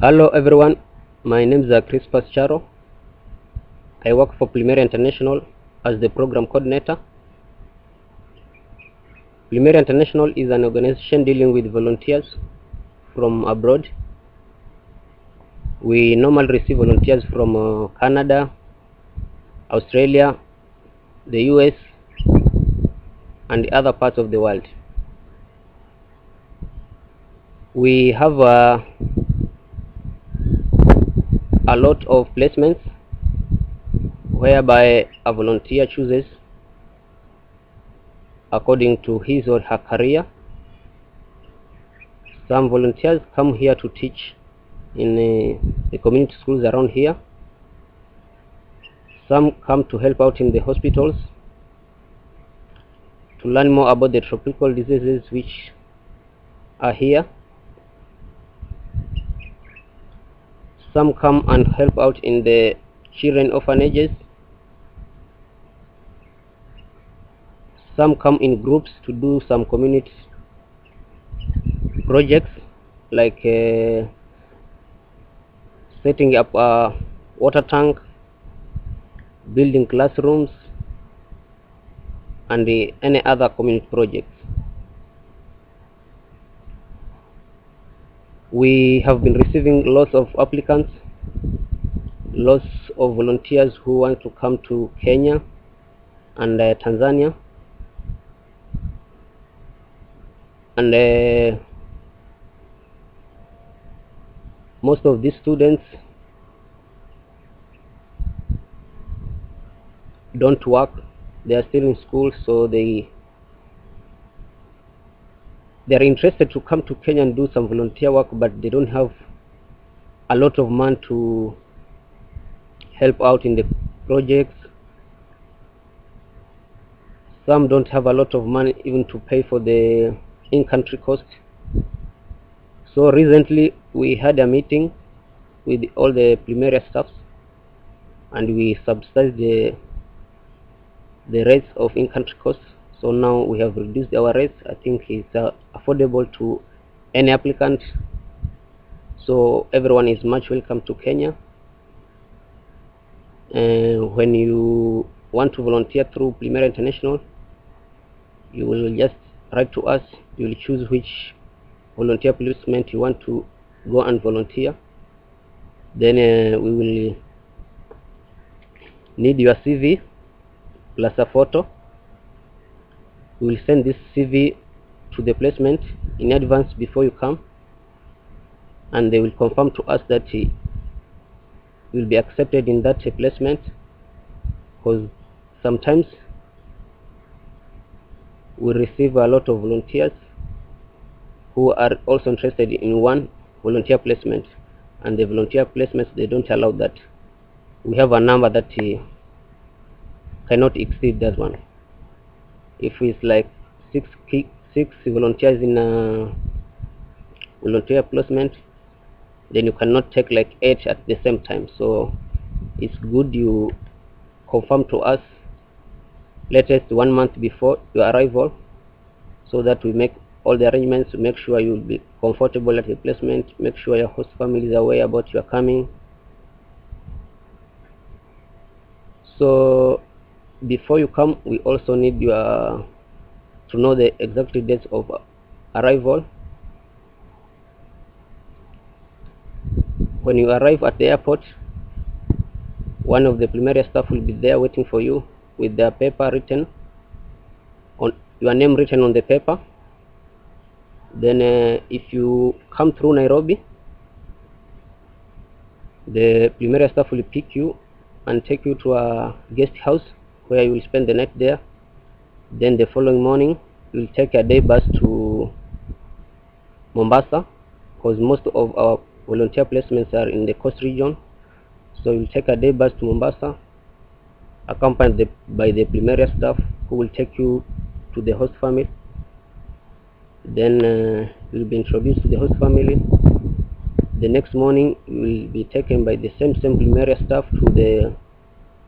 Hello everyone, my name is chrispus Charo. I work for Plumeria International as the program coordinator. Plumeria International is an organization dealing with volunteers from abroad. We normally receive volunteers from Canada, Australia, the US, and the other parts of the world. We have a lot of placements whereby a volunteer chooses according to his or her career. Some volunteers come here to teach in the community schools around here. Some come to help out in the hospitals to learn more about the tropical diseases which are here. Some come and help out in the children orphanages. Some come in groups to do some community projects like setting up a water tank, building classrooms, and any other community projects. We have been receiving lots of applicants, lots of volunteers who want to come to Kenya and Tanzania, and most of these students don't work. They are still in school, so they are interested to come to Kenya and do some volunteer work, but they don't have a lot of money to help out in the projects. Some don't have a lot of money even to pay for the in-country cost. So recently we had a meeting with all the Plumeria staffs, and we subsidized the rates of in-country costs. So now we have reduced our rates. I think it's affordable to any applicant, so everyone is much welcome to Kenya. And when you want to volunteer through Plumeria International, you will just write to us. You will choose which volunteer placement you want to go and volunteer. Then we will need your CV plus a photo. We will send this CV to the placement in advance before you come, and they will confirm to us that you will be accepted in that placement, because sometimes we receive a lot of volunteers who are also interested in one volunteer placement, and the volunteer placements, they don't allow that. We have a number that cannot exceed that one. If it's like six volunteers in a volunteer placement, then you cannot take like 8 at the same time. So it's good you confirm to us latest 1 month before your arrival, so that we make all the arrangements to make sure you will be comfortable at the placement, make sure your host family is aware about your coming. So before you come, we also need to know the exact dates of arrival. When you arrive at the airport, one of the Plumeria staff will be there waiting for you with their paper written on your name, written on the paper. Then if you come through Nairobi, the Plumeria staff will pick you and take you to a guest house where you will spend the night there. Then the following morning you will take a day bus to Mombasa, because most of our volunteer placements are in the coast region. So you will take a day bus to Mombasa, accompanied by the Plumeria staff, who will take you to the host family. Then you will be introduced to the host family. The next morning you will be taken by the same Plumeria staff to the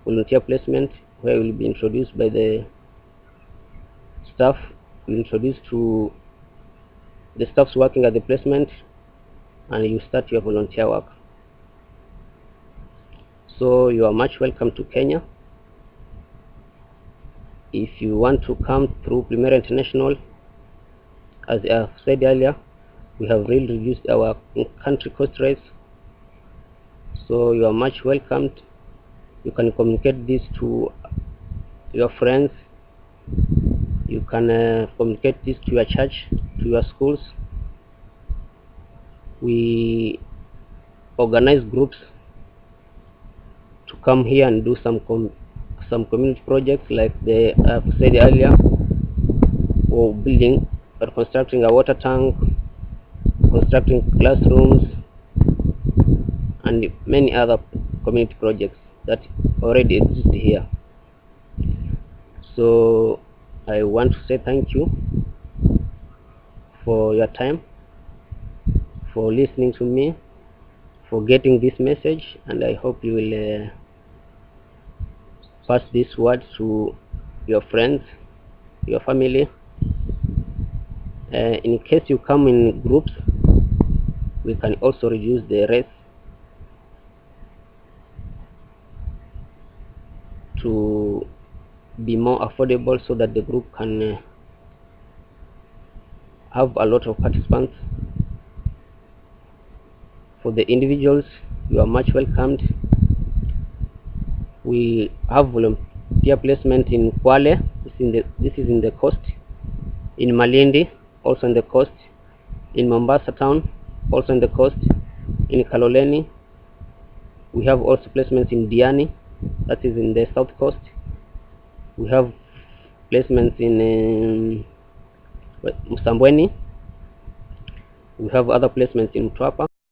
volunteer placement, where you will be introduced by the staff. You will be introduced to the staffs working at the placement, and you start your volunteer work. So you are much welcome to Kenya. If you want to come through Plumeria International, as I have said earlier, we have really reduced our country cost rates, so you are much welcomed. You can communicate this to your friends, you can communicate this to your church, to your schools. We organize groups to come here and do some community projects, like I've said earlier, or building or constructing a water tank, constructing classrooms, and many other community projects that already exist here. So I want to say thank you for your time, for listening to me, for getting this message, and I hope you will pass this word to your friends, your family. In case you come in groups, we can also reduce the rates to be more affordable, so that the group can have a lot of participants. For the individuals, you are much welcomed. We have volunteer placement in Kwale, this is in the coast, in Malindi, also in the coast, in Mombasa town, also in the coast, in Kaloleni. We have also placements in Diani, that is in the south coast. We have placements in Msambweni. We have other placements in Mtwapa.